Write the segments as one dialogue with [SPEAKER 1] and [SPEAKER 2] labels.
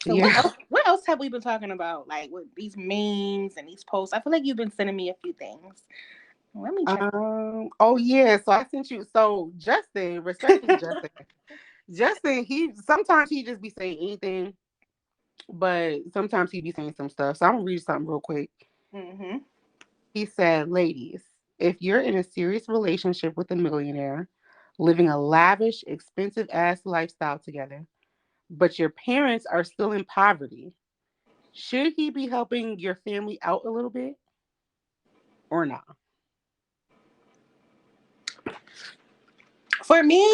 [SPEAKER 1] So
[SPEAKER 2] Yeah.
[SPEAKER 1] what else have we been talking about? Like with these memes and these posts. I feel like you've been sending me a few things. Let me check.
[SPEAKER 2] Oh yeah. So I sent you. So Justin, respectfully, Justin, he sometimes he just be saying anything, but sometimes he be saying some stuff. So I'm gonna read something real quick.
[SPEAKER 1] Mm-hmm.
[SPEAKER 2] He said, "Ladies, if you're in a serious relationship with a millionaire, living a lavish, expensive ass lifestyle together, but your parents are still in poverty, should he be helping your family out a little bit or not?"
[SPEAKER 1] For me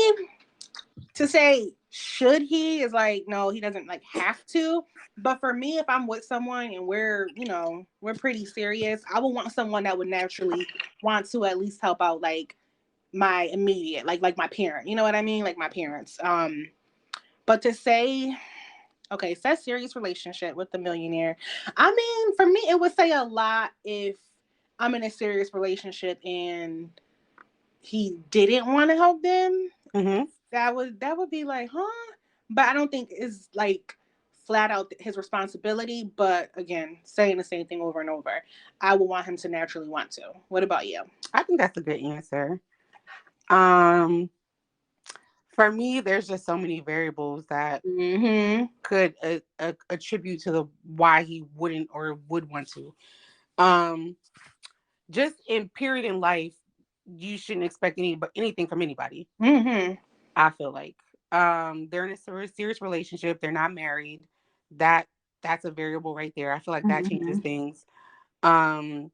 [SPEAKER 1] to say should he is like no, he doesn't like have to. But for me, if I'm with someone and we're pretty serious, I would want someone that would naturally want to at least help out like my immediate like my parent. You know what I mean? Like my parents. But to say okay, says serious relationship with the millionaire. I mean, for me, it would say a lot if I'm in a serious relationship and he didn't want to help them.
[SPEAKER 2] Mm-hmm.
[SPEAKER 1] That would be like, huh? But I don't think it's like flat out his responsibility. But again, saying the same thing over and over, I would want him to naturally want to. What about you?
[SPEAKER 2] I think that's a good answer. Um, for me, there's just so many variables that
[SPEAKER 1] Mm-hmm.
[SPEAKER 2] could attribute to the why he wouldn't or would want to. Um, just in period in life, you shouldn't expect anything from anybody.
[SPEAKER 1] Mm-hmm.
[SPEAKER 2] I feel like they're in a serious relationship. They're not married. That that's a variable right there. I feel like that changes
[SPEAKER 1] Mm-hmm.
[SPEAKER 2] things. Um,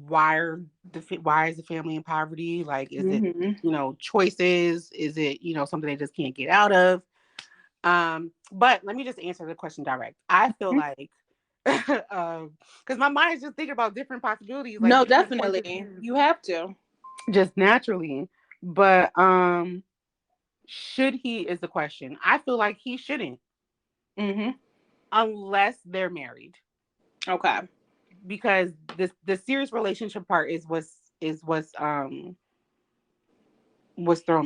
[SPEAKER 2] why is the family in poverty? Like, is it
[SPEAKER 1] Mm-hmm.
[SPEAKER 2] choices? Is it something they just can't get out of? But let me just answer the question direct. I feel like because my mind is just thinking about different possibilities, like
[SPEAKER 1] No,
[SPEAKER 2] different points of
[SPEAKER 1] definitely.
[SPEAKER 2] view,
[SPEAKER 1] You have to.
[SPEAKER 2] just naturally. But should he is the question. I feel like he shouldn't
[SPEAKER 1] Mm-hmm.
[SPEAKER 2] unless they're married,
[SPEAKER 1] Okay.
[SPEAKER 2] because the serious relationship part is what's throwing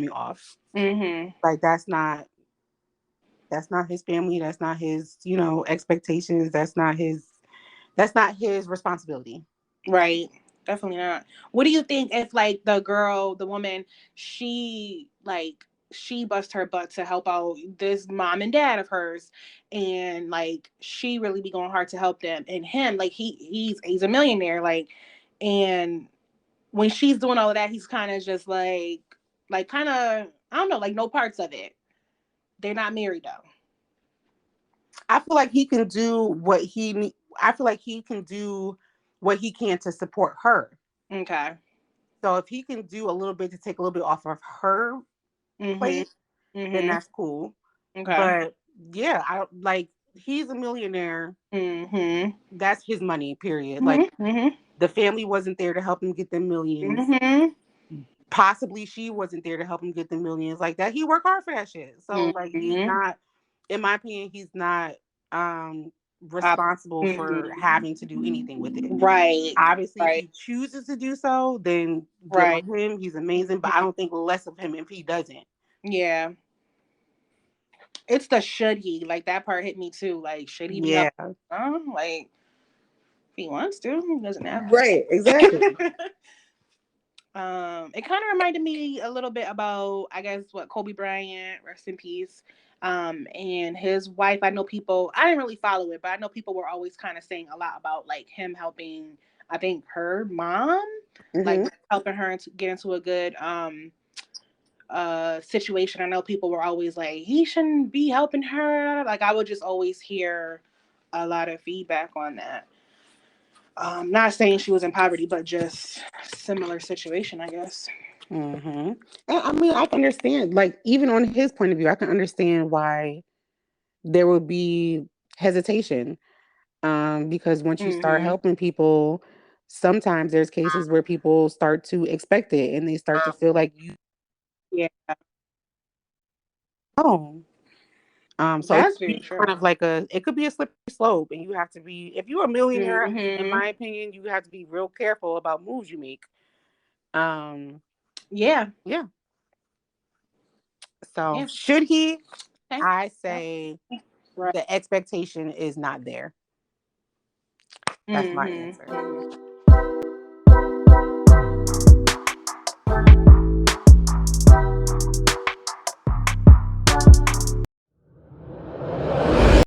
[SPEAKER 2] me off.
[SPEAKER 1] Mm-hmm.
[SPEAKER 2] Like that's not his family. That's not his expectations. That's not his responsibility.
[SPEAKER 1] Right. Definitely not. What do you think if like the girl, the woman, she bust her butt to help out this mom and dad of hers and like she really be going hard to help them and him like he's a millionaire like and when she's doing all of that he's kind of just like kind of I don't know like no parts of it. They're not married though.
[SPEAKER 2] I feel like he can do what I feel like he can do what he can to support her.
[SPEAKER 1] Okay.
[SPEAKER 2] So if he can do a little bit to take a little bit off of her
[SPEAKER 1] Mhm.
[SPEAKER 2] plate, then
[SPEAKER 1] Mhm.
[SPEAKER 2] that's cool.
[SPEAKER 1] Okay.
[SPEAKER 2] But yeah, I don't like he's a millionaire.
[SPEAKER 1] Mhm.
[SPEAKER 2] That's his money, period. Like
[SPEAKER 1] Mhm. Mhm.
[SPEAKER 2] the family wasn't there to help him get the millions.
[SPEAKER 1] Mhm.
[SPEAKER 2] Possibly she wasn't there to help him get the millions like that. He worked hard for that shit. So like he's
[SPEAKER 1] Mhm.
[SPEAKER 2] not, in my opinion, he's not
[SPEAKER 1] Up.
[SPEAKER 2] responsible for
[SPEAKER 1] Mhm.
[SPEAKER 2] having to do anything with it.
[SPEAKER 1] Right.
[SPEAKER 2] Obviously, if
[SPEAKER 1] Right.
[SPEAKER 2] he chooses to do so, then good on
[SPEAKER 1] Right.
[SPEAKER 2] him. He's amazing, but I
[SPEAKER 1] Mhm.
[SPEAKER 2] don't think less of him if he doesn't.
[SPEAKER 1] Yeah. It's the should he like that part hit me too. Like should he be
[SPEAKER 2] Yeah.
[SPEAKER 1] helping? Like if he wants to, he doesn't have
[SPEAKER 2] Right, exactly.
[SPEAKER 1] to. It kind of reminded me a little bit about, I guess, what Kobe Bryant, rest in peace, and his wife. I know people. I didn't really follow it, but I know people were always kind of saying a lot about like him helping. I think her mom, like
[SPEAKER 2] Hmm.
[SPEAKER 1] helping her to get into a good situation. I know people were always like he shouldn't be helping her. Like I would just always hear a lot of feedback on that. Not saying she was in poverty, but just similar situation, I guess.
[SPEAKER 2] Hmm. I mean, I can understand. Like even on his point of view, I can understand why there would be hesitation. Because once you start
[SPEAKER 1] Hmm.
[SPEAKER 2] helping people, sometimes there's cases where people start to expect it and they start to feel like you
[SPEAKER 1] Yeah,
[SPEAKER 2] know. So it
[SPEAKER 1] that's
[SPEAKER 2] could
[SPEAKER 1] very
[SPEAKER 2] be
[SPEAKER 1] true.
[SPEAKER 2] kind of like it could be a slippery slope, and you have to be, if you're a millionaire, in
[SPEAKER 1] Hmm.
[SPEAKER 2] my opinion, you have to be real careful about moves you make. Um,
[SPEAKER 1] Yeah.
[SPEAKER 2] yeah. So
[SPEAKER 1] Yeah.
[SPEAKER 2] should he?
[SPEAKER 1] Okay.
[SPEAKER 2] I
[SPEAKER 1] Yep.
[SPEAKER 2] say
[SPEAKER 1] Right.
[SPEAKER 2] The expectation is not there. That's my answer.